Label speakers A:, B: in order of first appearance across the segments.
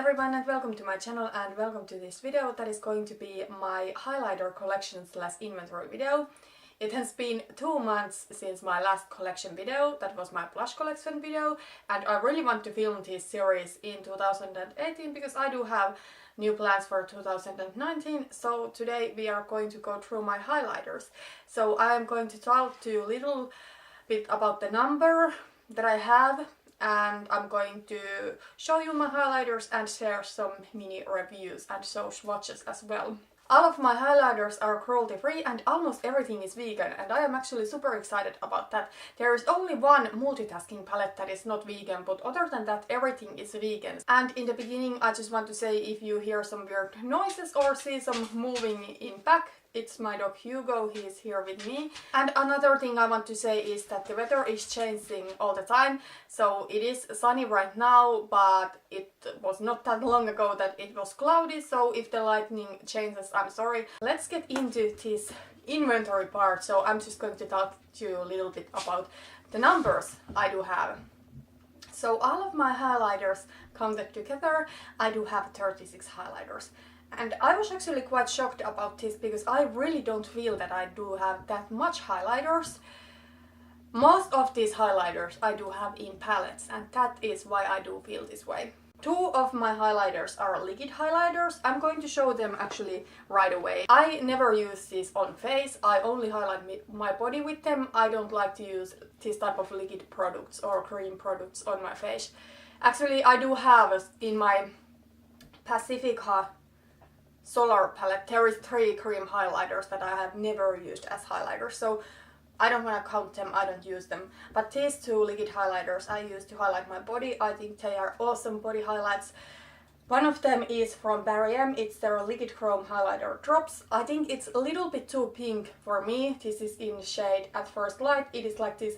A: everyone and welcome to my channel and welcome to this video that is going to be my highlighter collection slash inventory video. It has been 2 months since my last collection video, that was my blush collection video, and I really want to film this series in 2018 because I do have new plans for 2019. So today we are going to go through my highlighters. So I am going to talk to you a little bit about the number that I have, and I'm going to show you my highlighters and share some mini reviews and show swatches as well. All of my highlighters are cruelty free and almost everything is vegan, and I am actually super excited about that. There is only one multitasking palette that is not vegan, but other than that everything is vegan. And in the beginning I just want to say, if you hear some weird noises or see some moving in back, it's my dog Hugo, he is here with me. And another thing I want to say is that the weather is changing all the time. So it is sunny right now, but it was not that long ago that it was cloudy, so if the lightning changes, I'm sorry. Let's get into this inventory part. So I'm just going to talk to you a little bit about the numbers I do have. So all of my highlighters counted together, I do have 36 highlighters. And I was actually quite shocked about this because I really don't feel that I do have that much highlighters. Most of these highlighters I do have in palettes, and that is why I do feel this way. 2 of my highlighters are liquid highlighters. I'm going to show them actually right away. I never use these on face, I only highlight my body with them. I don't like to use this type of liquid products or cream products on my face. Actually, I do have in my Pacifica Solar palette, there is 3 cream highlighters that I have never used as highlighters, so I don't want to count them, I don't use them. But these 2 liquid highlighters I use to highlight my body. I think they are awesome body highlights. One of them is from Barry, it's their liquid chrome highlighter drops. I think it's a little bit too pink for me. This is in shade At First Light. It is like this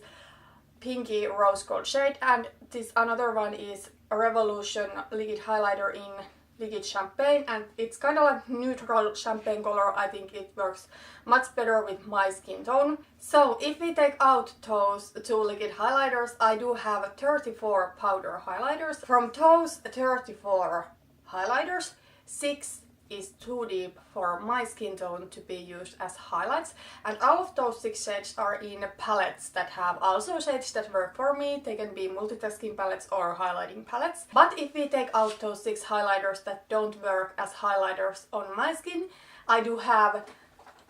A: pinky rose gold shade, and this another one is a Revolution liquid highlighter in liquid champagne, and it's kind of like neutral champagne color. I think it works much better with my skin tone. So if we take out those 2 liquid highlighters, I do have 34 powder highlighters. From those 34 highlighters, 6 is too deep for my skin tone to be used as highlights, and all of those 6 shades are in palettes that have also shades that work for me. They can be multitasking palettes or highlighting palettes. But if we take out those 6 highlighters that don't work as highlighters on my skin, I do have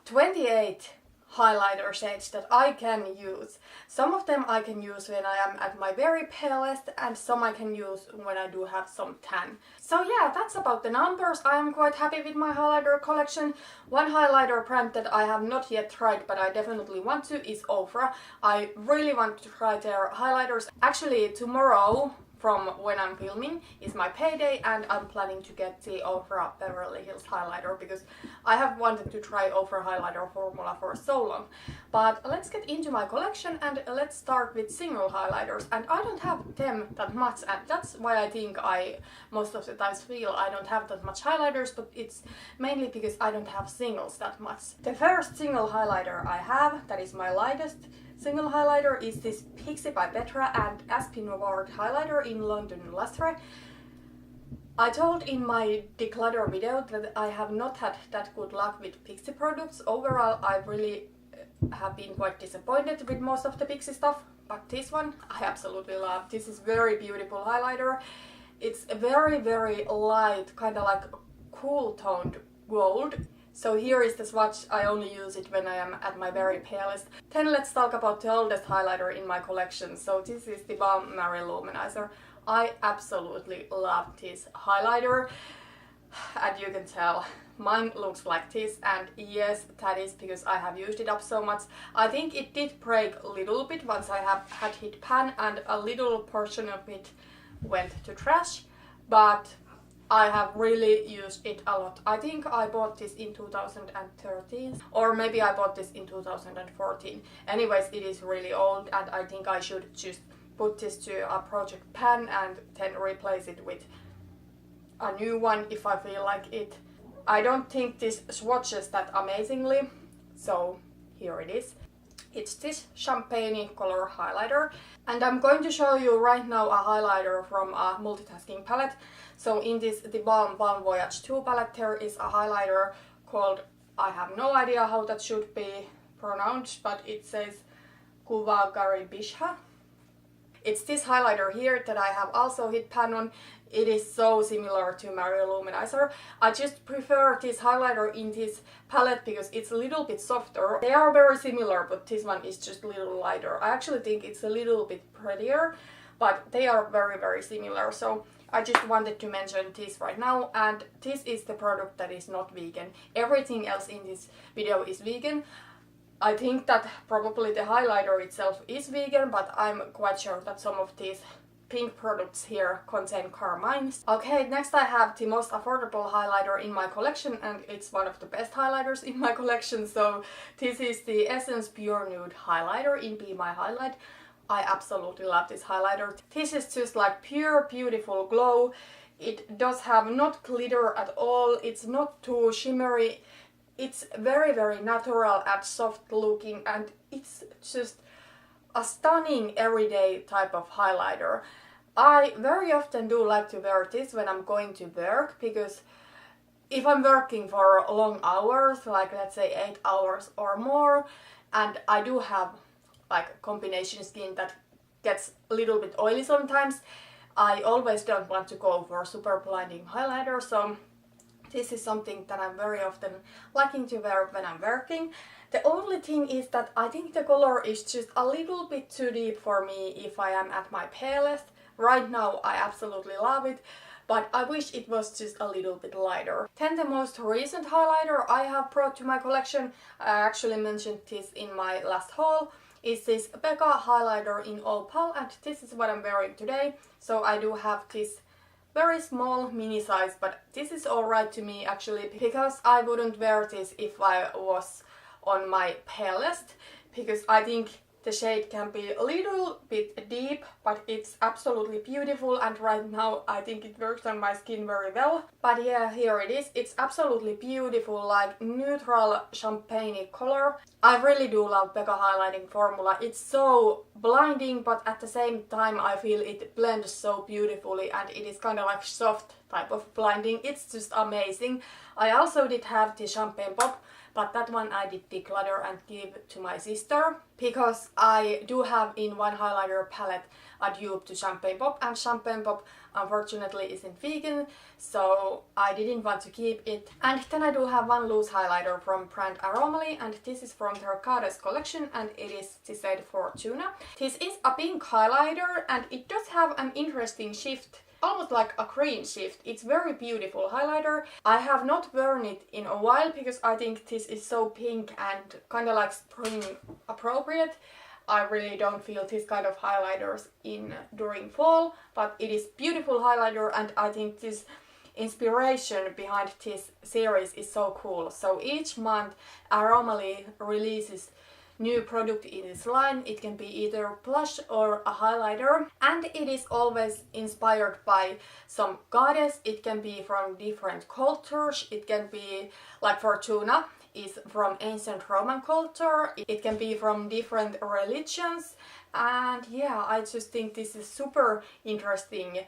A: 28 highlighter shades that I can use. Some of them I can use when I am at my very palest, and some I can use when I do have some tan. So yeah, that's about the numbers. I am quite happy with my highlighter collection. One highlighter brand that I have not yet tried but I definitely want to is Ofra. I really want to try their highlighters. Actually, tomorrow, from when I'm filming, is my payday, and I'm planning to get the Ofra Beverly Hills highlighter because I have wanted to try Ofra highlighter formula for so long. But let's get into my collection and let's start with single highlighters. And I don't have them that much, and that's why I think I most of the times feel I don't have that much highlighters, but it's mainly because I don't have singles that much. The first single highlighter I have, that is my lightest single highlighter, is this Pixi by Becca and Aspynovard highlighter in London Lustre. I told in my declutter video that I have not had that good luck with Pixi products. Overall, I really have been quite disappointed with most of the Pixi stuff, but this one I absolutely love. This is very beautiful highlighter. It's very light, kind of like cool toned gold. So here is the swatch. I only use it when I am at my very palest. Then let's talk about the oldest highlighter in my collection. So this is the Balm Mary-Lou Manizer. I absolutely love this highlighter, and you can tell mine looks like this, and yes, that is because I have used it up so much. I think it did break a little bit once I have had hit pan, and a little portion of it went to trash, but I have really used it a lot. I think I bought this in 2013, or maybe I bought this in 2014. Anyways, it is really old, and I think I should just put this to a project pan and then replace it with a new one if I feel like it. I don't think this swatches that amazingly, so here it is. It's this champagne color highlighter, and I'm going to show you right now a highlighter from a multitasking palette. So in this theBalm Voyage 2 palette there is a highlighter called, I have no idea how that should be pronounced, but it says Bisha. It's this highlighter here that I have also hit pan on. It is so similar to Mary-Lou Manizer. I just prefer this highlighter in this palette because it's a little bit softer. They are very similar, but this one is just a little lighter. I actually think it's a little bit prettier, but they are very similar. So I just wanted to mention this right now, and this is the product that is not vegan. Everything else in this video is vegan. I think that probably the highlighter itself is vegan, but I'm quite sure that some of these pink products here contain carmines. Okay, next I have the most affordable highlighter in my collection, and it's one of the best highlighters in my collection. So this is the Essence Pure Nude highlighter in Be My Highlight. I absolutely love this highlighter. This is just like pure beautiful glow. It does have not glitter at all. It's not too shimmery. It's very natural and soft looking, and it's just a stunning everyday type of highlighter. I very often do like to wear this when I'm going to work, because if I'm working for long hours, like let's say 8 hours or more, and I do have like combination skin that gets a little bit oily sometimes, I always don't want to go for super blinding highlighter, so this is something that I'm very often liking to wear when I'm working. The only thing is that I think the color is just a little bit too deep for me if I am at my palest. Right now I absolutely love it, but I wish it was just a little bit lighter. Then the most recent highlighter I have brought to my collection, I actually mentioned this in my last haul, is this Becca highlighter in Opal, and this is what I'm wearing today. So I do have this very small mini size, but this is alright to me actually, because I wouldn't wear this if I was on my palest, because I think the shade can be a little bit deep, but it's absolutely beautiful, and right now I think it works on my skin very well. But yeah, here it is. It's absolutely beautiful, like neutral champagne color. I really do love Becca highlighting formula. It's so blinding, but at the same time I feel it blends so beautifully, and it is kind of like soft type of blinding. It's just amazing. I also did have the champagne pop, but that one I did declutter and give to my sister, because I do have in one highlighter palette a dupe to Champagne Pop, and Champagne Pop unfortunately isn't vegan, so I didn't want to keep it. And then I do have one loose highlighter from brand Aromaleigh, and this is from their Goddess collection, and it is the shade Fortuna. This is a pink highlighter, and it does have an interesting shift, almost like a green shift. It's very beautiful highlighter. I have not worn it in a while because I think this is so pink and kind of like spring appropriate. I really don't feel this kind of highlighters during fall, but it is beautiful highlighter, and I think this inspiration behind this series is so cool. So each month Aromaleigh releases new product in this line. It can be either blush or a highlighter, and it is always inspired by some goddess. It can be from different cultures. It can be like Fortuna is from ancient Roman culture. It can be from different religions, and yeah, I just think this is super interesting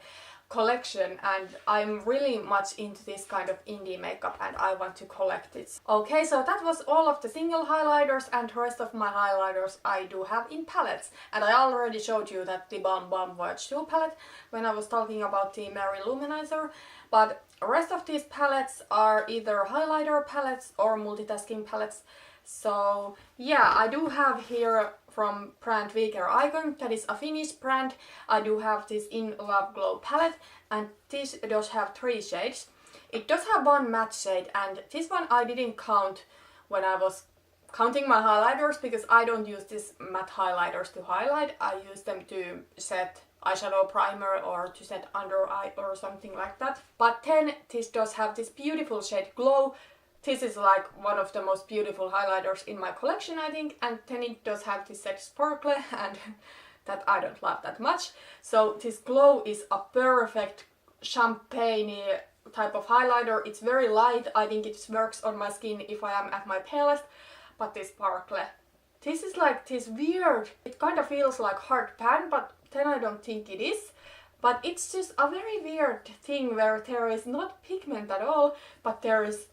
A: collection, and I'm really much into this kind of indie makeup, and I want to collect it. Okay, so that was all of the single highlighters, and the rest of my highlighters I do have in palettes. And I already showed you that the Balm Voyage 2 palette when I was talking about the Mary-Lou Manizer, but the rest of these palettes are either highlighter palettes or multitasking palettes. So yeah, I do have here from brand Viva Icon, that is a Finnish brand. I do have this In Love Glow palette, and this does have 3 shades. It does have one matte shade, and this one I didn't count when I was counting my highlighters, because I don't use this matte highlighters to highlight. I use them to set eyeshadow primer or to set under eye or something like that. But then this does have this beautiful shade Glow. This is like one of the most beautiful highlighters in my collection, I think, and then it does have this shade Sparkle, and that I don't love that much. So this Glow is a perfect champagne type of highlighter. It's very light. I think it works on my skin if I am at my palest, but this Sparkle This is like this weird, it kind of feels like hard pan, but then I don't think it is. But it's just a very weird thing where there is not pigment at all, but there is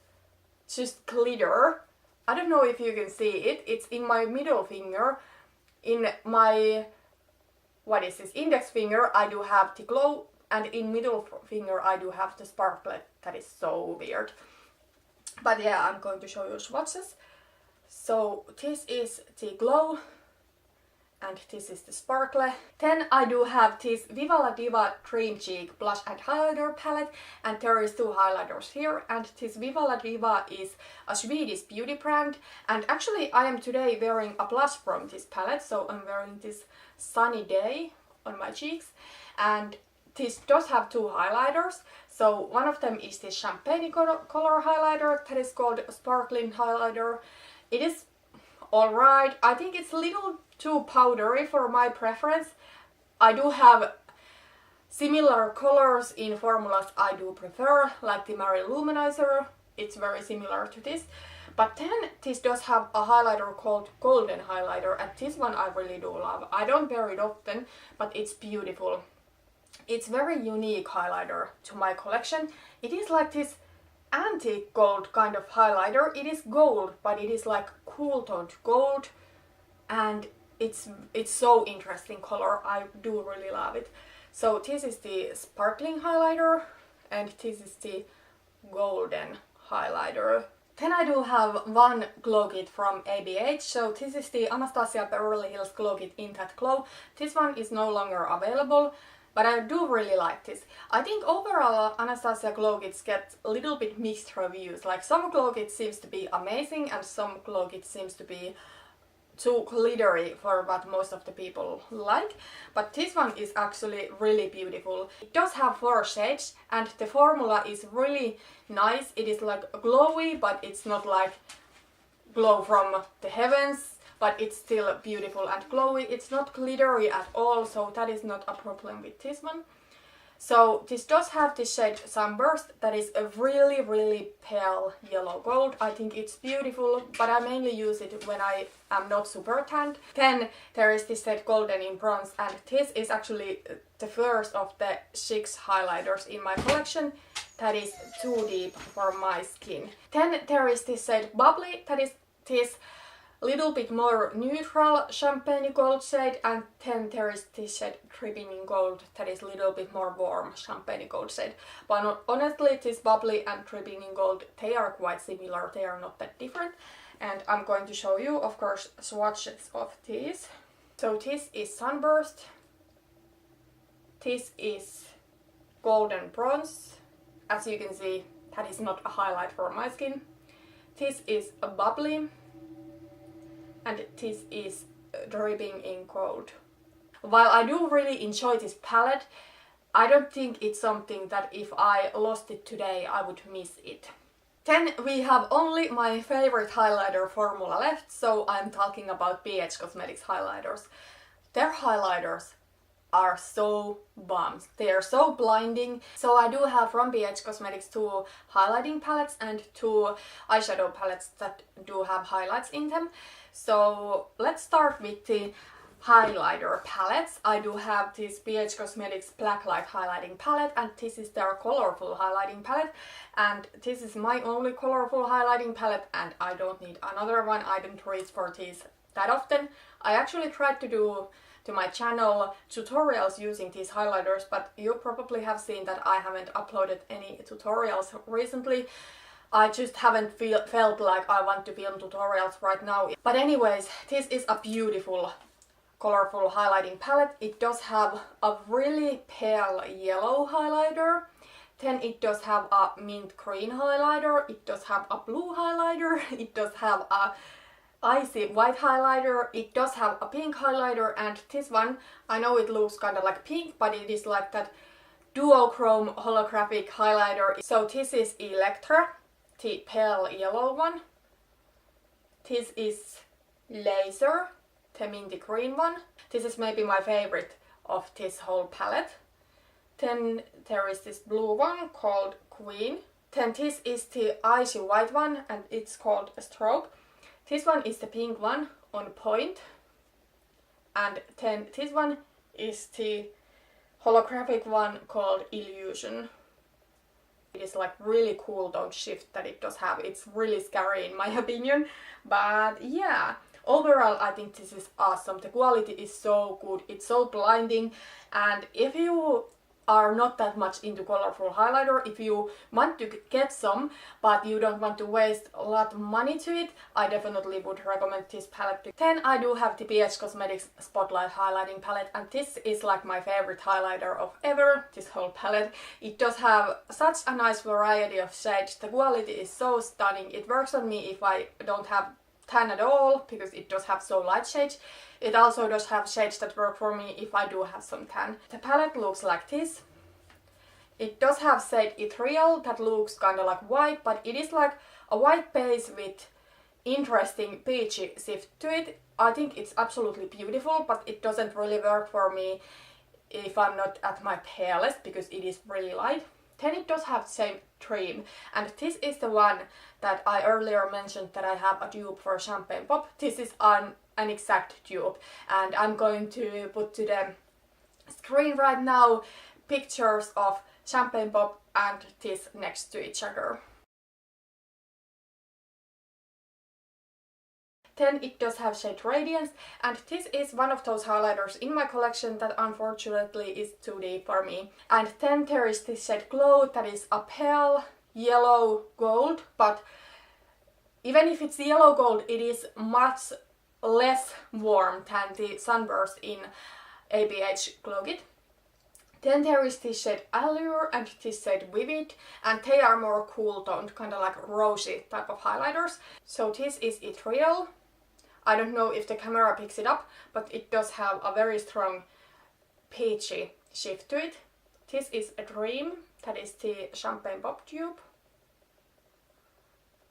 A: just glitter. I don't know if you can see it. It's in my middle finger. In my, what is this, index finger I do have the glow, and in middle finger I do have the sparkle. That is so weird. But yeah, I'm going to show you swatches. So this is the glow and this is the sparkle. Then I do have this Viva La Diva Dream Cheek blush and highlighter palette, and there is two highlighters here, and this Viva La Diva is a Swedish beauty brand, and actually I am today wearing a blush from this palette, so I'm wearing this Sunny Day on my cheeks, and this does have two highlighters. So one of them is this champagne color highlighter that is called Sparkling Highlighter. It is alright. I think it's a little too powdery for my preference. I do have similar colors in formulas I do prefer, like the Mary-Lou Manizer. It's very similar to this. But then this does have a highlighter called Golden Highlighter, and this one I really do love. I don't wear it often, but it's beautiful. It's very unique highlighter to my collection. It is like this antique gold kind of highlighter. It is gold, but it is like cool toned gold, and it's so interesting color. I do really love it. So this is the sparkling highlighter and this is the golden highlighter. Then I do have one glow kit from ABH. So this is the Anastasia Beverly Hills Glow Kit in that glow. This one is no longer available, but I do really like this. I think overall Anastasia glow kits get a little bit mixed reviews. Like some glow kits seems to be amazing and some glow kits seems to be too glittery for what most of the people like. But this one is actually really beautiful. It does have 4 shades and the formula is really nice. It is like glowy, but it's not like glow from the heavens, but it's still beautiful and glowy. It's not glittery at all, so that is not a problem with this one. So this does have the shade Sunburst that is a really pale yellow gold. I think it's beautiful, but I mainly use it when I am not super tanned. Then there is this shade Golden in Bronze, and this is actually the first of the 6 highlighters in my collection. That is too deep for my skin. Then there is this shade Bubbly, that is this little bit more neutral champagne gold shade, and then there is this shade Dripping in Gold that is a little bit more warm champagne gold shade. But honestly, this Bubbly and Dripping in Gold, they are quite similar, they are not that different. And I'm going to show you, of course, swatches of these. So this is Sunburst, this is Golden Bronze. As you can see, that is not a highlight for my skin. This is a Bubbly, and this is Dripping in Gold. While I do really enjoy this palette, I don't think it's something that if I lost it today, I would miss it. Then we have only my favorite highlighter formula left, so I'm talking about BH Cosmetics highlighters. Their highlighters are so bomb. They are so blinding. So I do have from BH Cosmetics 2 highlighting palettes and 2 eyeshadow palettes that do have highlights in them. So let's start with the highlighter palettes. I do have this BH Cosmetics Blacklight highlighting palette, and this is their colorful highlighting palette, and this is my only colorful highlighting palette, and I don't need another one. I don't reach for these that often. I actually tried to do to my channel tutorials using these highlighters, but you probably have seen that I haven't uploaded any tutorials recently. I just haven't felt like I want to film tutorials right now. But anyways, this is a beautiful colorful highlighting palette. It does have a really pale yellow highlighter. Then it does have a mint green highlighter. It does have a blue highlighter. It does have a icy white highlighter. It does have a pink highlighter, and this one, I know it looks kind of like pink, but it is like that duochrome holographic highlighter. So this is Electra, the pale yellow one. This is Laser, the minty green one. This is maybe my favorite of this whole palette. Then there is this blue one called Queen. Then this is the icy white one, and it's called Strobe. This one is the pink one. on point. And then this one is the holographic one called Illusion. It is like really cool tone shift that it does have. It's really scary in my opinion. But yeah, overall I think this is awesome. The quality is so good. It's so blinding. And if you are not that much into colorful highlighter, if you want to get some but you don't want to waste a lot of money to it, I definitely would recommend this palette. Then I do have the BH Cosmetics Spotlight Highlighting Palette, and this is like my favorite highlighter of ever, this whole palette. It does have such a nice variety of shades. The quality is so stunning. It works on me if I don't have tan at all, because it does have so light shades. It also does have shades that work for me if I do have some tan. The palette looks like this. It does have shade Ethereal that looks kind of like white, but it is like a white base with interesting peachy shift to it. I think it's absolutely beautiful, but it doesn't really work for me if I'm not at my palest because it is really light. Then it does have same Dream, and this is the one that I earlier mentioned that I have a dupe for Champagne Pop. This is an exact dupe, and I'm going to put to the screen right now pictures of Champagne Pop and this next to each other. Then it does have shade Radiance, and this is one of those highlighters in my collection that unfortunately is too deep for me. And then there is this shade Glow that is a pale yellow gold, but even if it's yellow gold, it is much less warm than the Sunburst in ABH Glow Kit. Then there is this shade Allure and this shade Vivid, and they are more cool toned, kind of like rosy type of highlighters. So this is Ethereal. I don't know if the camera picks it up, but it does have a very strong peachy shift to it. This is a Dream, that is the Champagne Pop dupe.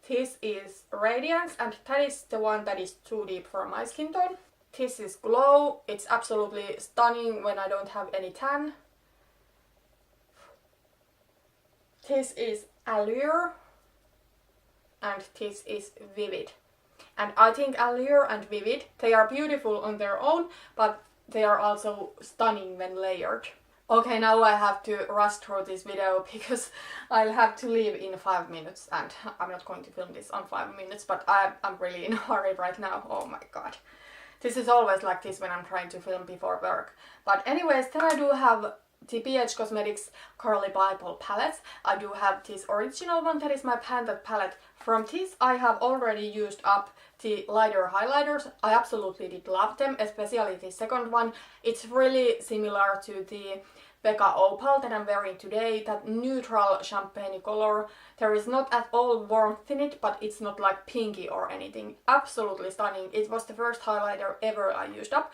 A: This is Radiance, and that is the one that is too deep for my skin tone. This is Glow. It's absolutely stunning when I don't have any tan. This is Allure, and this is Vivid. And I think Allure and Vivid, they are beautiful on their own, but they are also stunning when layered. Okay, now I have to rush through this video because I'll have to leave in 5 minutes, and I'm not going to film this on 5 minutes, but I'm really in a hurry right now. Oh my god. This is always like this when I'm trying to film before work. But anyways, then I do have the BH Cosmetics Curly Bible palettes. I do have this original one that is my Pantat palette. From this I have already used up the lighter highlighters. I absolutely did love them, especially the second one. It's really similar to the Becca Opal that I'm wearing today, that neutral champagne color. There is not at all warmth in it, but it's not like pinky or anything. Absolutely stunning. It was the first highlighter ever I used up.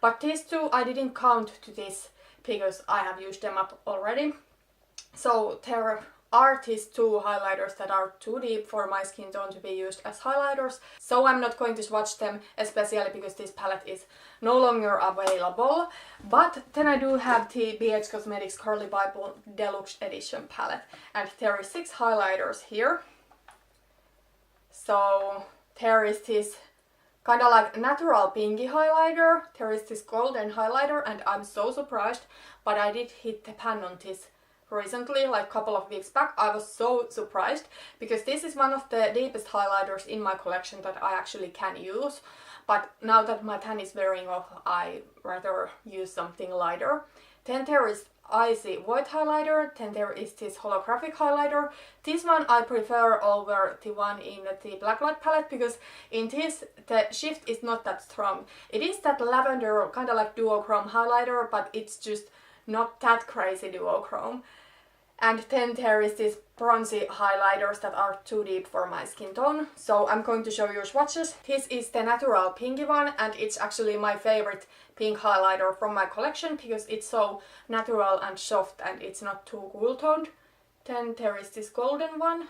A: But these two I didn't count to this because I have used them up already. So there are these two highlighters that are too deep for my skin tone to be used as highlighters. So I'm not going to swatch them, especially because this palette is no longer available. But then I do have the BH Cosmetics Curly Bible Deluxe Edition palette. And there is 6 highlighters here. So there is this kind of like natural pinky highlighter. There is this golden highlighter, and I'm so surprised, but I did hit the pan on this recently, like a couple of weeks back. I was so surprised because this is one of the deepest highlighters in my collection that I actually can use. But now that my tan is wearing off, I rather use something lighter. Then there is Icy White highlighter. Then there is this holographic highlighter. This one I prefer over the one in the Blacklight palette because in this the shift is not that strong. It is that lavender kind of like duochrome highlighter, but it's just not that crazy duochrome. And then there is this bronzy highlighters that are too deep for my skin tone. So I'm going to show you swatches. This is the natural pinky one, and it's actually my favorite pink highlighter from my collection because it's so natural and soft and it's not too cool toned. Then there is this golden one.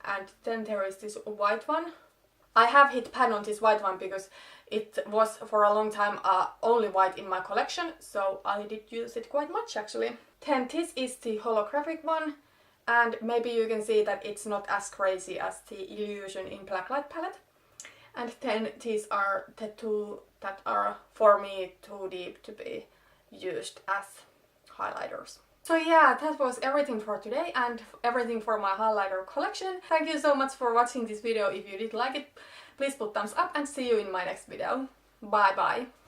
A: And then there is this white one. I have hit pan on this white one because it was for a long time only white in my collection, so I did use it quite much actually. Then this is the holographic one, and maybe you can see that it's not as crazy as the Illusion in Blacklight palette. And then these are the two that are for me too deep to be used as highlighters. So yeah, that was everything for today and everything for my highlighter collection. Thank you so much for watching this video. If you did like it, please put thumbs up and see you in my next video. Bye bye!